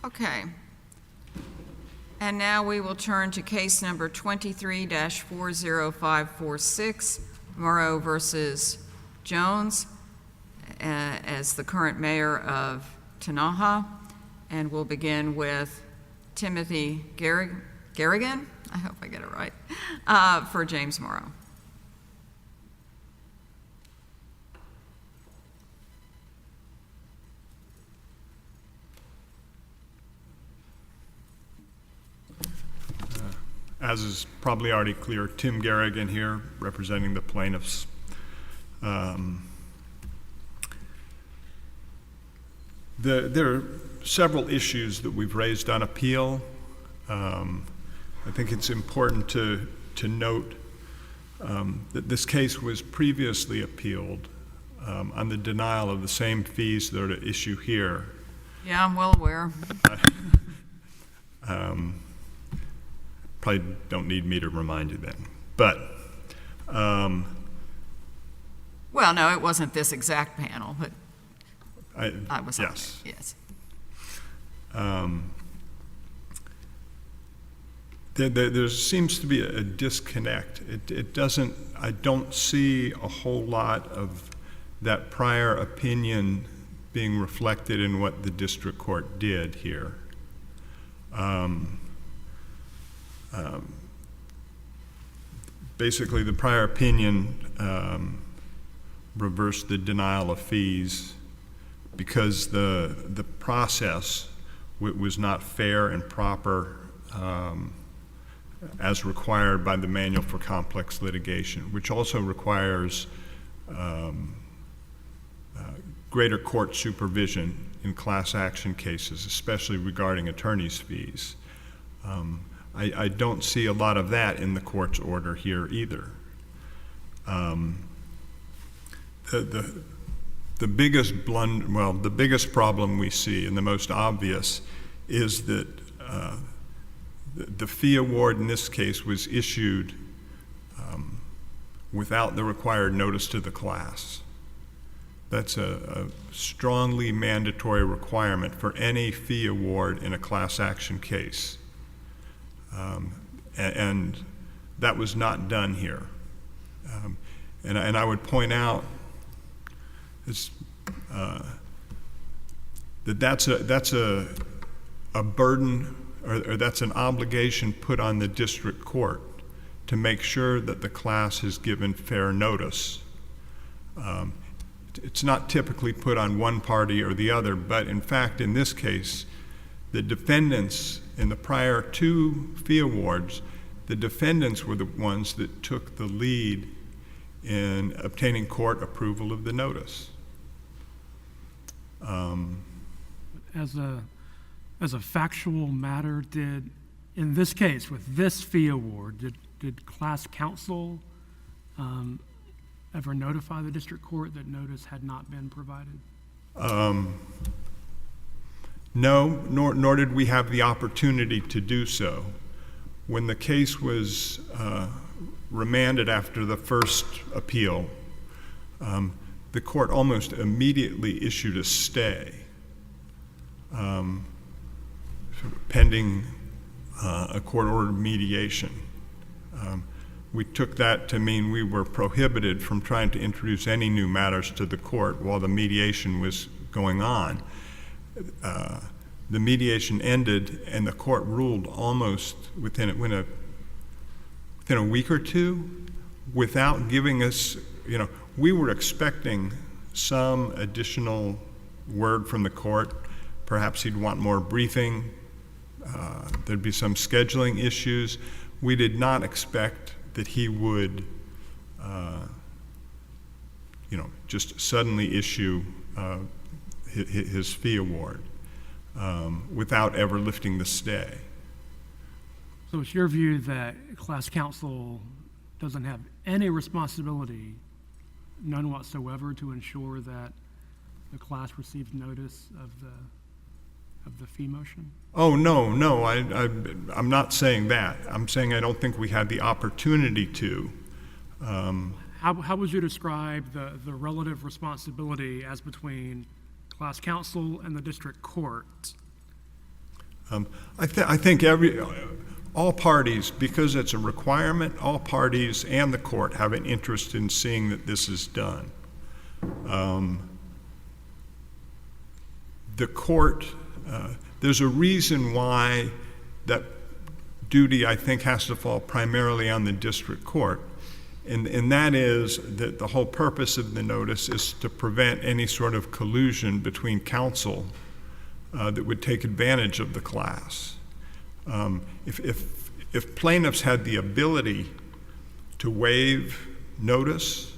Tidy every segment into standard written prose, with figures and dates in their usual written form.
Okay. And now we will turn to case number 23-40546, Morrow versus Jones, as the current mayor of Tanaha. And we'll begin with Timothy Garrigan, I hope I get it right, for James Morrow. As is probably already clear, Tim Garrigan here, representing the plaintiffs. There are several issues that we've raised on appeal. I think it's important to note that this case was previously appealed on the denial of the same fees that are at issue here. Yeah, I'm well aware. Probably don't need me to remind you then. But, well, no, it wasn't this exact panel, but I was on there, yes. There seems to be a disconnect. I don't see a whole lot of that prior opinion being reflected in what the district court did here. Basically, the prior opinion reversed the denial of fees because the process was not fair and proper as required by the Manual for Complex Litigation, which also requires greater court supervision in class action cases, especially regarding attorney's fees. I don't see a lot of that in the court's order here either. The biggest the biggest problem we see, and the most obvious, is that the fee award in this case was issued without the required notice to the class. That's a strongly mandatory requirement for any fee award in a class action case. And that was not done here. And I would point out that's a burden, or that's an obligation put on the district court to make sure that the class is given fair notice. It's not typically put on one party or the other, but in fact, in this case, the defendants in the prior two fee awards, the defendants were the ones that took the lead in obtaining court approval of the notice. As a factual matter, in this case, with this fee award, did class counsel ever notify the district court that notice had not been provided? No, nor did we have the opportunity to do so. When the case was remanded after the first appeal, the court almost immediately issued a stay pending a court-ordered mediation. We took that to mean we were prohibited from trying to introduce any new matters to the court while the mediation was going on. The mediation ended, and the court ruled almost within a week or two, without giving us, we were expecting some additional word from the court. Perhaps he'd want more briefing. There'd be some scheduling issues. We did not expect that he would, just suddenly issue his fee award without ever lifting the stay. So it's your view that class counsel doesn't have any responsibility, none whatsoever, to ensure that the class receives notice of the fee motion? Oh, no, I'm not saying that. I'm saying I don't think we had the opportunity to. How would you describe the relative responsibility as between class counsel and the district court I think all parties, because it's a requirement, all parties and the court have an interest in seeing that this is done. The court, there's a reason why that duty, I think, has to fall primarily on the district court. And that is that the whole purpose of the notice is to prevent any sort of collusion between counsel that would take advantage of the class. If plaintiffs had the ability to waive notice,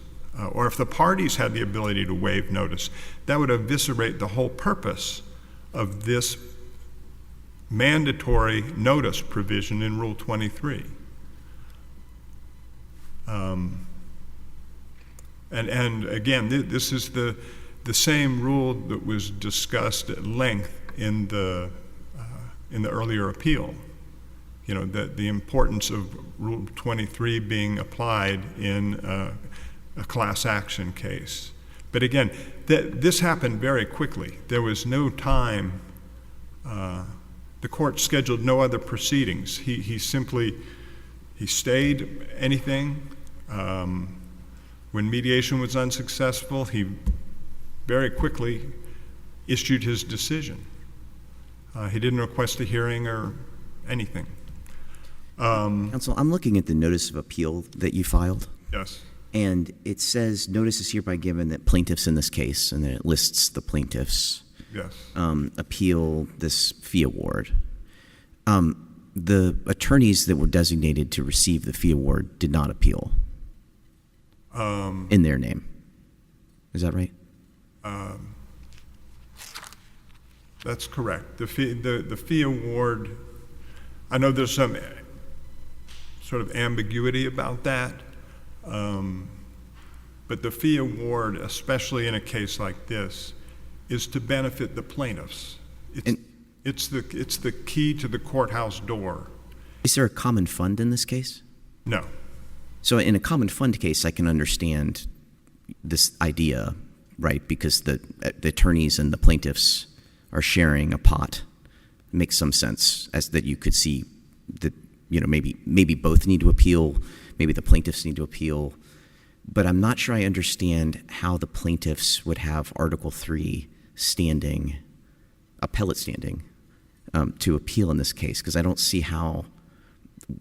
or if the parties had the ability to waive notice, that would eviscerate the whole purpose of this mandatory notice provision in Rule 23. And again, this is the same rule that was discussed at length in the earlier appeal. You know, the importance of Rule 23 being applied in a class action case. But again, this happened very quickly. There was no time. The court scheduled no other proceedings. He stayed anything. When mediation was unsuccessful, he very quickly issued his decision. He didn't request a hearing or anything. Counsel, I'm looking at the notice of appeal that you filed. Yes. And it says, notice is hereby given that plaintiffs in this case, and then it lists the plaintiffs, Yes. Appeal this fee award. The attorneys that were designated to receive the fee award did not appeal in their name. Is that right? That's correct. The fee award, I know there's some sort of ambiguity about that, but the fee award, especially in a case like this, is to benefit the plaintiffs. It's the key to the courthouse door. Is there a common fund in this case? No. So in a common fund case, I can understand this idea, right? Because the attorneys and the plaintiffs are sharing a pot. It makes some sense, as that you could see that, you know, maybe both need to appeal, maybe the plaintiffs need to appeal. But I'm not sure I understand how the plaintiffs would have Article 3 standing, appellate standing, to appeal in this case, because I don't see how,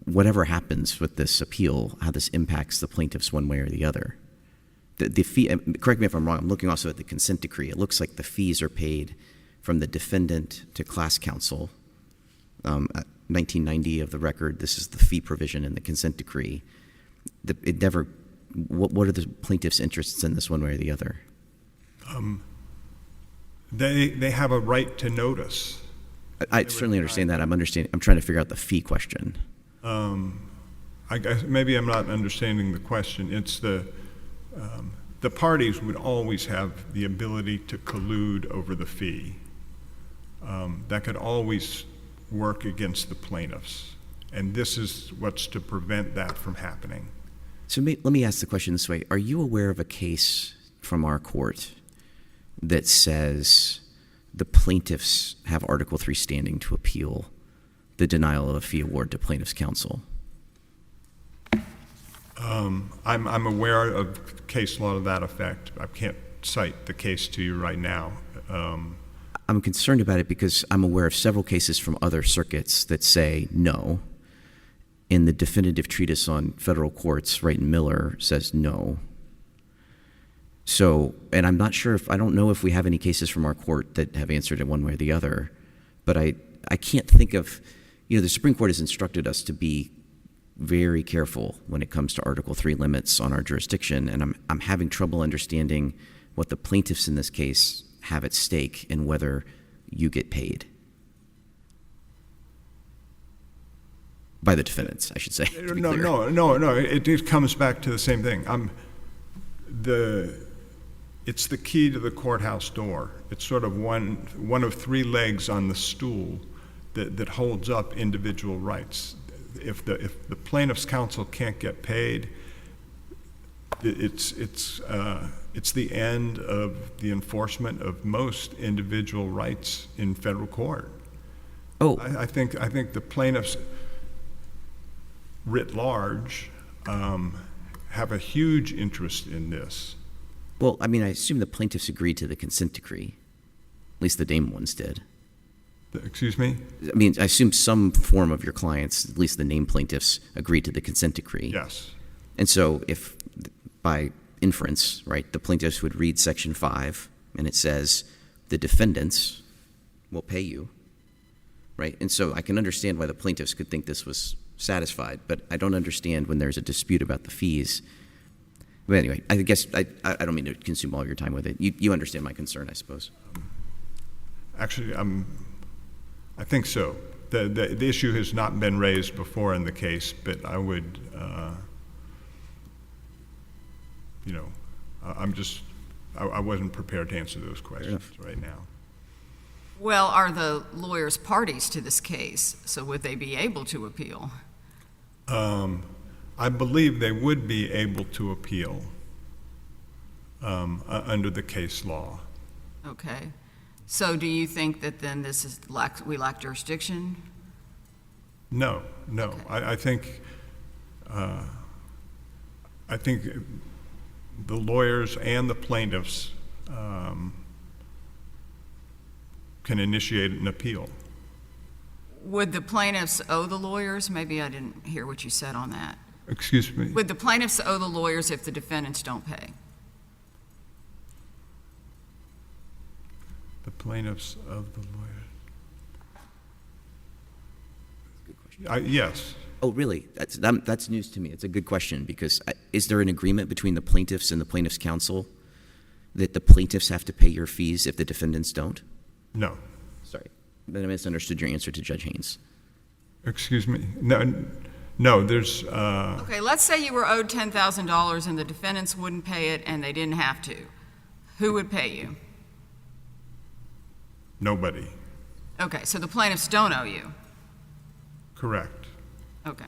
whatever happens with this appeal, how this impacts the plaintiffs one way or the other. The fee, correct me if I'm wrong, I'm looking also at the consent decree. It looks like the fees are paid from the defendant to class counsel. 1990 of the record, this is the fee provision in the consent decree. It never, what are the plaintiffs' interests in this one way or the other? They have a right to notice. I certainly understand that. I'm trying to figure out the fee question. I guess maybe I'm not understanding the question. It's the parties would always have the ability to collude over the fee. That could always work against the plaintiffs, and this is what's to prevent that from happening. So let me ask the question this way. Are you aware of a case from our court that says the plaintiffs have Article 3 standing to appeal the denial of a fee award to plaintiffs' counsel? I'm aware of case law to that effect. I can't cite the case to you right now. I'm concerned about it because I'm aware of several cases from other circuits that say no. In the definitive treatise on federal courts, Wright and Miller says no. So, and I'm not sure I don't know if we have any cases from our court that have answered it one way or the other, but I can't think of, the Supreme Court has instructed us to be very careful when it comes to Article 3 limits on our jurisdiction, and I'm having trouble understanding what the plaintiffs in this case have at stake and whether you get paid. By the defendants, I should say. No. It comes back to the same thing. It's the key to the courthouse door. It's sort of one of three legs on the stool that holds up individual rights. If the plaintiff's counsel can't get paid, it's the end of the enforcement of most individual rights in federal court. Oh, I think the plaintiffs writ large have a huge interest in this. well, I mean, I assume the plaintiffs agreed to the consent decree. At least the named ones did. Excuse me? I mean, I assume some form of your clients, at least the named plaintiffs, agreed to the consent decree. Yes. And so if, by inference, right, the plaintiffs would read Section 5, and it says the defendants will pay you, right? And so I can understand why the plaintiffs could think this was satisfied, but I don't understand when there's a dispute about the fees. But anyway, I guess I don't mean to consume all your time with it. You understand my concern, I suppose. Actually, I think so. The issue has not been raised before in the case, but I would, I wasn't prepared to answer those questions right now. Well, are the lawyers parties to this case? So would they be able to appeal? I believe they would be able to appeal under the case law. Okay. So do you think that then this is we lack jurisdiction? No. Okay. I think the lawyers and the plaintiffs can initiate an appeal. Would the plaintiffs owe the lawyers? Maybe I didn't hear what you said on that. Excuse me? Would the plaintiffs owe the lawyers if the defendants don't pay? The plaintiffs of the lawyers. Yes. Oh, really? That's news to me. It's a good question because is there an agreement between the plaintiffs and the plaintiffs' counsel that the plaintiffs have to pay your fees if the defendants don't? No. Sorry. Then I misunderstood your answer to Judge Haynes. Excuse me? No, there's... Okay, let's say you were owed $10,000 and the defendants wouldn't pay it and they didn't have to. Who would pay you? Nobody. Okay, so the plaintiffs don't owe you. Correct. Okay.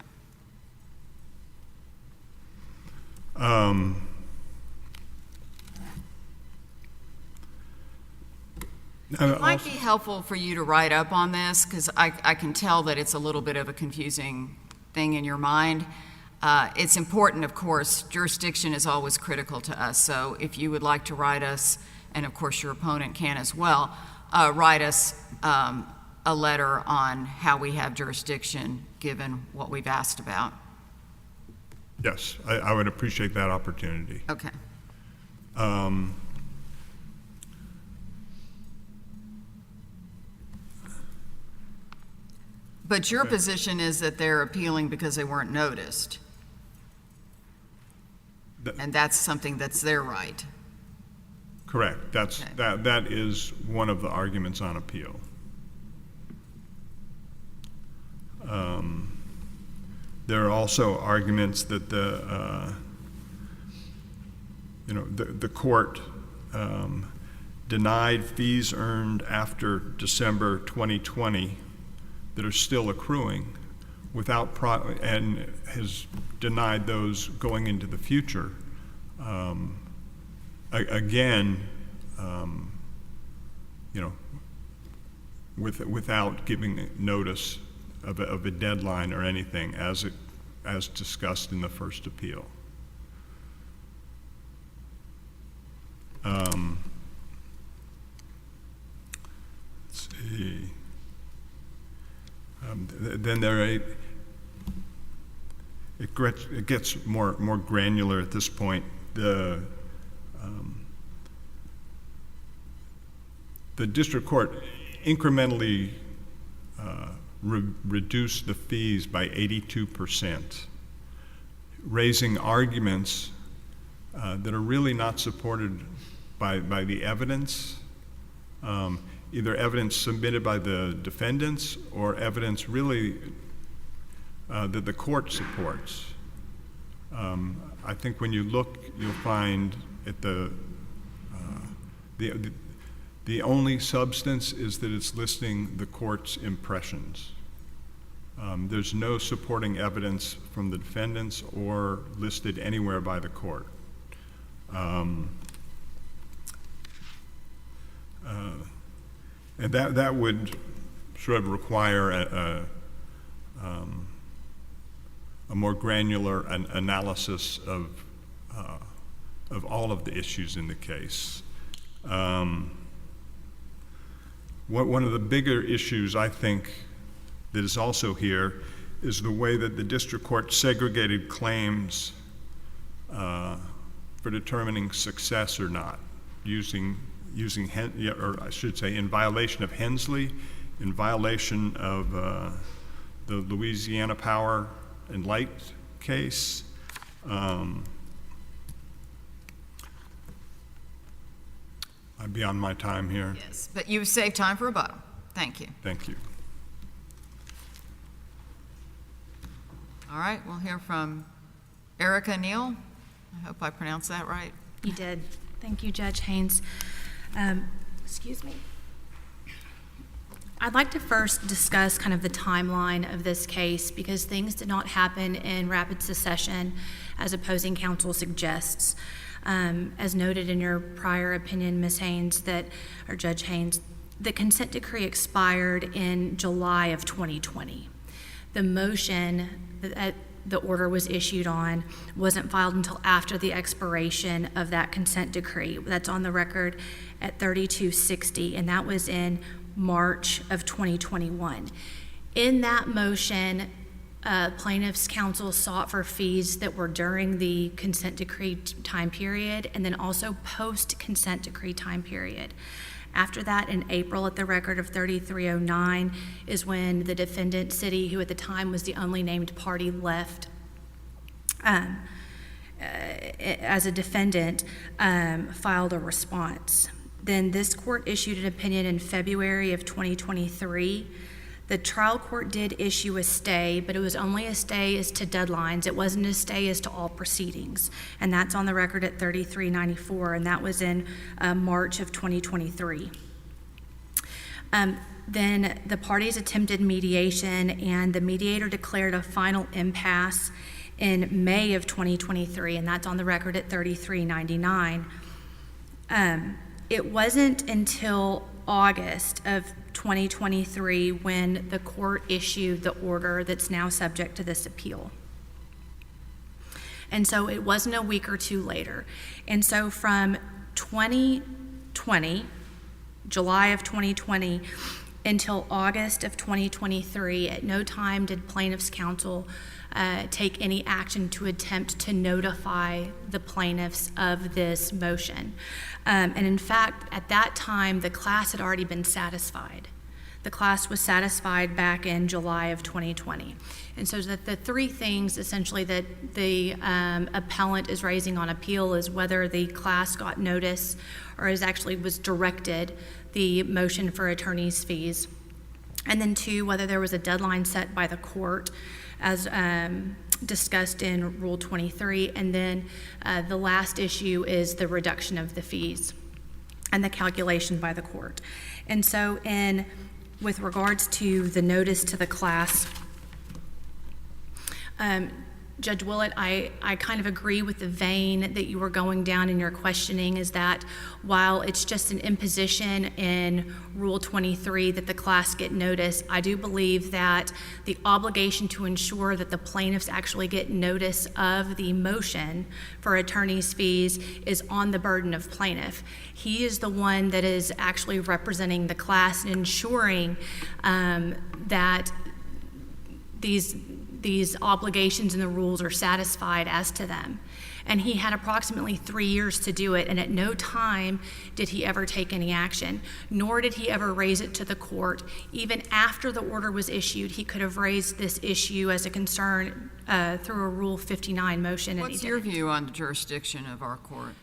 It might be helpful for you to write up on this because I can tell that it's a little bit of a confusing thing in your mind. It's important, of course, jurisdiction is always critical to us. So if you would like to write us, and of course your opponent can as well, write us a letter on how we have jurisdiction given what we've asked about. Yes, I would appreciate that opportunity. Okay. But your position is that they're appealing because they weren't noticed. And that's something that's their right. Correct. Okay. That is one of the arguments on appeal. There are also arguments that the court denied fees earned after December 2020 that are still accruing and has denied those going into the future. Without giving notice of a deadline or anything, as discussed in the first appeal. Let's see. Then it gets more granular at this point. The district court incrementally reduced the fees by 82%, raising arguments that are really not supported by the evidence, either evidence submitted by the defendants or evidence really that the court supports. I think when you look, you'll find at the only substance is that it's listing the court's impressions. There's no supporting evidence from the defendants or listed anywhere by the court. And that would sort of require a more granular analysis of all of the issues in the case. One of the bigger issues, I think, that is also here is the way that the district court segregated claims for determining success or not, using or I should say, in violation of Hensley, in violation of the Louisiana Power and Light case. I'm beyond my time here. Yes, but you've saved time for rebuttal. Thank you. Thank you. All right, we'll hear from Erika Neill. I hope I pronounced that right. You did. Thank you, Judge Haynes. Excuse me. I'd like to first discuss kind of the timeline of this case because things did not happen in rapid succession as opposing counsel suggests. As noted in your prior opinion, Ms. Haynes, or Judge Haynes, the consent decree expired in July of 2020. The motion that the order was issued on wasn't filed until after the expiration of that consent decree. That's on the record at 3260, and that was in March of 2021. In that motion, plaintiff's counsel sought for fees that were during the consent decree time period and then also post-consent decree time period. After that, in April, at the record of 3309, is when the defendant, City, who at the time was the only named party left as a defendant, filed a response. Then this court issued an opinion in February of 2023. The trial court did issue a stay, but it was only a stay as to deadlines. It wasn't a stay as to all proceedings. And that's on the record at 3394, and that was in March of 2023. Then the parties attempted mediation, and the mediator declared a final impasse in May of 2023, and that's on the record at 3399. It wasn't until August of 2023 when the court issued the order that's now subject to this appeal. And so it wasn't a week or two later. And so from 2020, July of 2020, until August of 2023, at no time did plaintiff's counsel take any action to attempt to notify the plaintiffs of this motion. And in fact, at that time, the class had already been satisfied. The class was satisfied back in July of 2020. And so that the three things essentially that the appellant is raising on appeal is whether the class got notice or was directed the motion for attorney's fees. And then two, whether there was a deadline set by the court as discussed in Rule 23. And then the last issue is the reduction of the fees and the calculation by the court. And so with regards to the notice to the class, Judge Willett, I kind of agree with the vein that you were going down in your questioning, is that while it's just an imposition in Rule 23 that the class get notice, I do believe that the obligation to ensure that the plaintiffs actually get notice of the motion for attorney's fees is on the burden of plaintiff. He is the one that is actually representing the class and ensuring that these obligations and the rules are satisfied as to them. And he had approximately 3 years to do it, and at no time did he ever take any action, nor did he ever raise it to the court. Even after the order was issued, he could have raised this issue as a concern through a Rule 59 motion. What's your view on the jurisdiction of our court?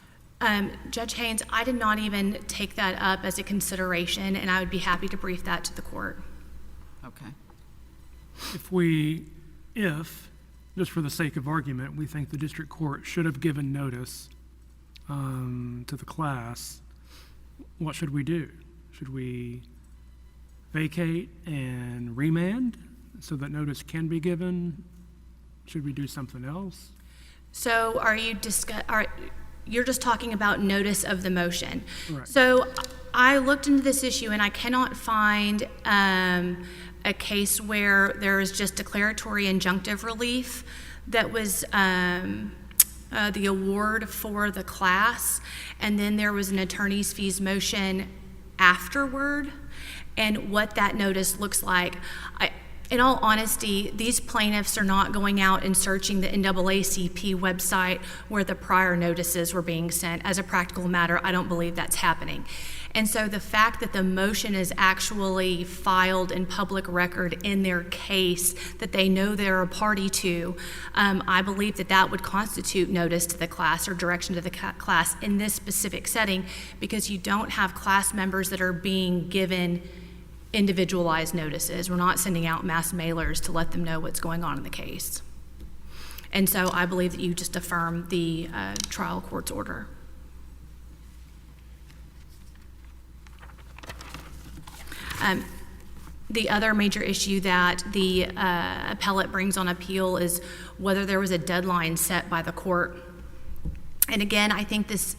Judge Haynes, I did not even take that up as a consideration, and I would be happy to brief that to the court. Okay. If, just for the sake of argument, we think the district court should have given notice to the class, what should we do? Should we vacate and remand so that notice can be given? Should we do something else? So you're just talking about notice of the motion? Right. So I looked into this issue and I cannot find a case where there is just declaratory injunctive relief that was the award for the class, and then there was an attorney's fees motion afterward, and what that notice looks like. In all honesty, these plaintiffs are not going out and searching the NAACP website where the prior notices were being sent. As a practical matter, I don't believe that's happening. And so the fact that the motion is actually filed in public record in their case that they know they're a party to, I believe that that would constitute notice to the class or direction to the class in this specific setting, because you don't have class members that are being given individualized notices. We're not sending out mass mailers to let them know what's going on in the case. And so I believe that you just affirm the trial court's order. The other major issue that the appellate brings on appeal is whether there was a deadline set by the court. And again, I think this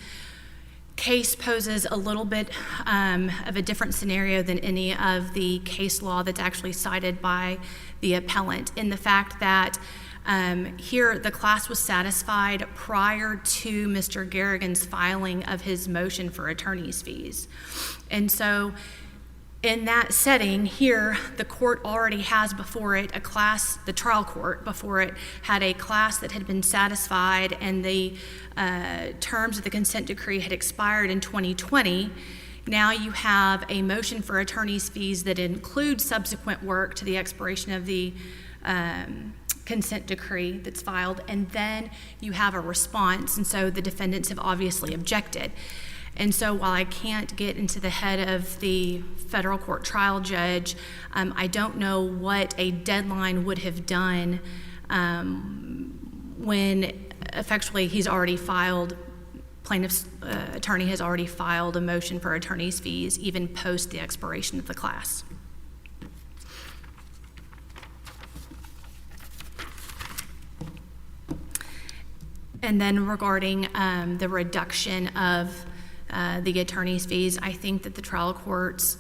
case poses a little bit of a different scenario than any of the case law that's actually cited by the appellant, in the fact that here the class was satisfied prior to Mr. Garrigan's filing of his motion for attorney's fees. And so in that setting here, the court already has before it a class, the trial court before it had a class that had been satisfied, and the terms of the consent decree had expired in 2020. Now you have a motion for attorney's fees that includes subsequent work to the expiration of the consent decree that's filed, and then you have a response, and so the defendants have obviously objected. And so while I can't get into the head of the federal court trial judge, I don't know what a deadline would have done when effectively he's already filed, plaintiff's attorney has already filed a motion for attorney's fees even post the expiration of the class. And then regarding the reduction of the attorney's fees, I think that the trial court's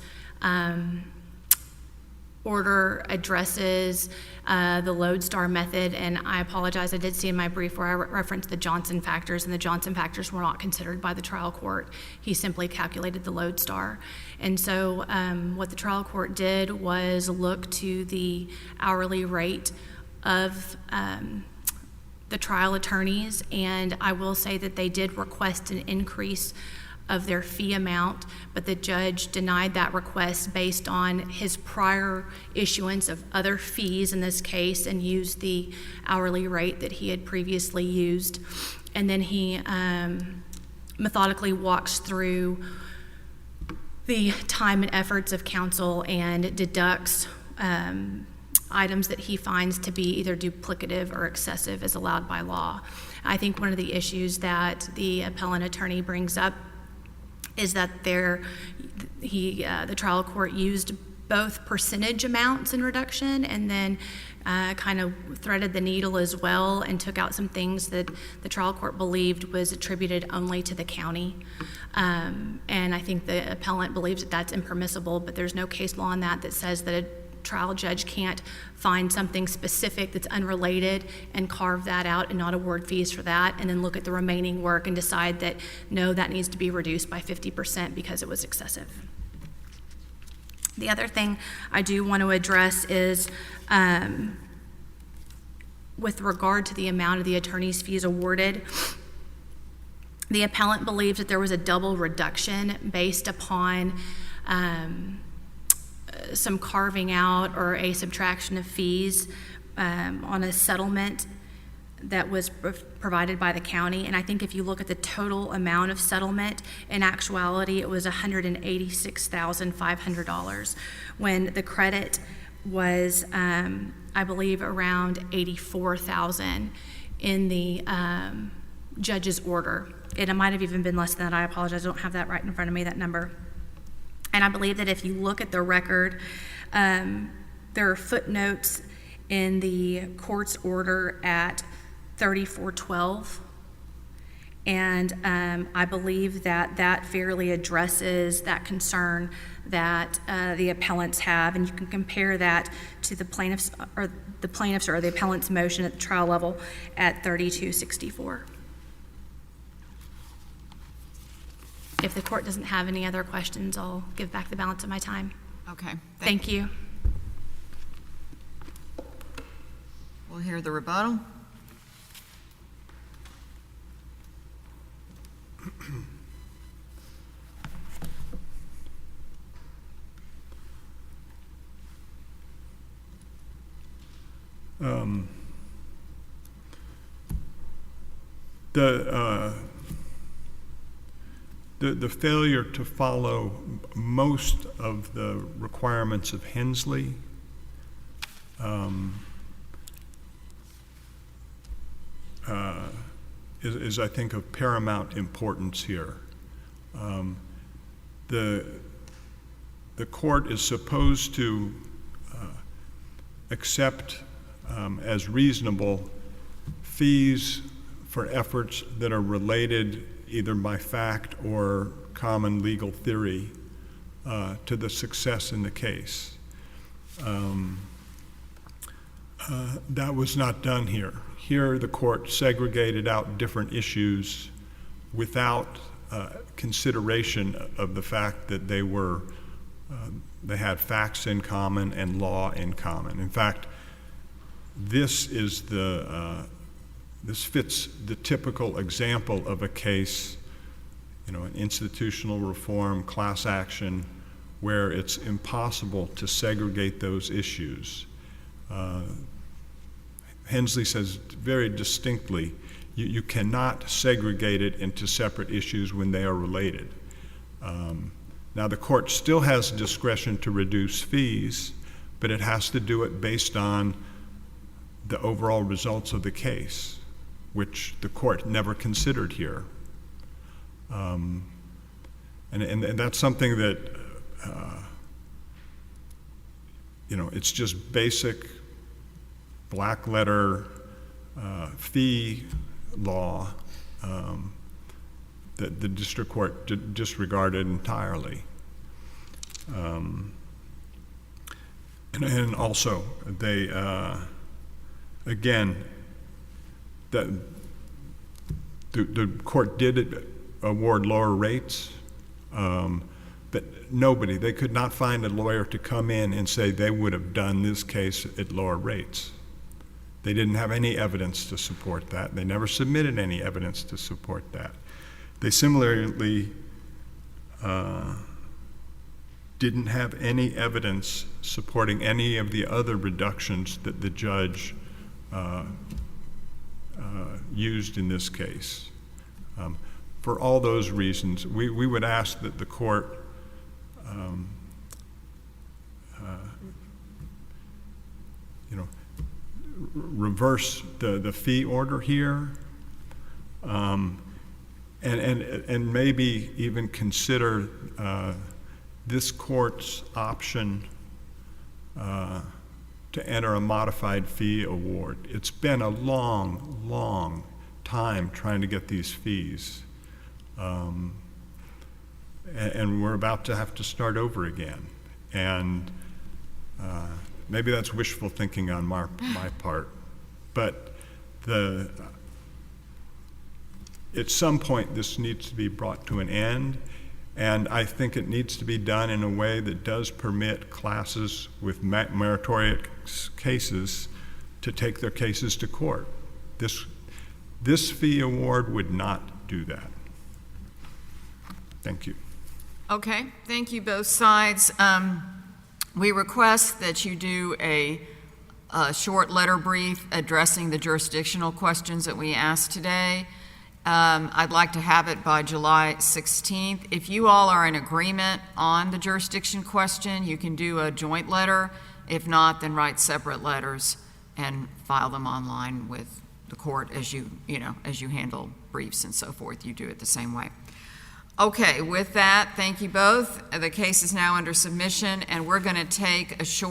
order addresses the lodestar method, and I apologize, I did see in my brief where I referenced the Johnson factors, and the Johnson factors were not considered by the trial court. He simply calculated the lodestar. And so what the trial court did was look to the hourly rate of the trial attorneys, and I will say that they did request an increase of their fee amount, but the judge denied that request based on his prior issuance of other fees in this case, and used the hourly rate that he had previously used. And then he methodically walks through the time and efforts of counsel and deducts items that he finds to be either duplicative or excessive as allowed by law. I think one of the issues that the appellant attorney brings up is that the trial court used both percentage amounts in reduction, and then kind of threaded the needle as well and took out some things that the trial court believed was attributed only to the county. And I think the appellant believes that that's impermissible, but there's no case law on that says that a trial judge can't find something specific that's unrelated and carve that out and not award fees for that, and then look at the remaining work and decide that no, that needs to be reduced by 50% because it was excessive. The other thing I do want to address is with regard to the amount of the attorney's fees awarded. The appellant believes that there was a double reduction based upon some carving out or a subtraction of fees on a settlement that was provided by the county. And I think if you look at the total amount of settlement, in actuality it was $186,500, when the credit was I believe around $84,000 in the judge's order. It might have even been less than that. I apologize, I don't have that right in front of me, that number. And I believe that if you look at the record, there are footnotes in the court's order at 3412, And I believe that that fairly addresses that concern that the appellants have, and you can compare that to the plaintiffs or the appellant's motion at the trial level at 3264. If the court doesn't have any other questions, I'll give back the balance of my time. Okay. Thank you. We'll hear the rebuttal. The failure to follow most of the requirements of Hensley is, I think, of paramount importance here. The court is supposed to accept as reasonable fees for efforts that are related either by fact or common legal theory to the success in the case. That was not done here. Here, the court segregated out different issues without consideration of the fact that they had facts in common and law in common. In fact, this fits the typical example of a case, an institutional reform, class action, where it's impossible to segregate those issues. Hensley says very distinctly, you cannot segregate it into separate issues when they are related. Now, the court still has discretion to reduce fees, but it has to do it based on the overall results of the case, which the court never considered here. And that's something that, it's just basic black letter fee law that the district court disregarded entirely. And also, they, again, the court did award lower rates, but they could not find a lawyer to come in and say they would have done this case at lower rates. They didn't have any evidence to support that. They never submitted any evidence to support that. They similarly didn't have any evidence supporting any of the other reductions that the judge used in this case. For all those reasons, we would ask that the court reverse the fee order here, and maybe even consider this court's option to enter a modified fee award. It's been a long, long time trying to get these fees, and we're about to have to start over again. And maybe that's wishful thinking on my part, but at some point this needs to be brought to an end, and I think it needs to be done in a way that does permit classes with meritorious cases to take their cases to court. This fee award would not do that. Thank you. Okay, thank you both sides. We request that you do a short letter brief addressing the jurisdictional questions that we asked today. I'd like to have it by July 16th. If you all are in agreement on the jurisdiction question, you can do a joint letter. If not, then write separate letters and file them online with the court as you handle briefs and so forth. You do it the same way. Okay, with that, thank you both. The case is now under submission, and we're going to take a short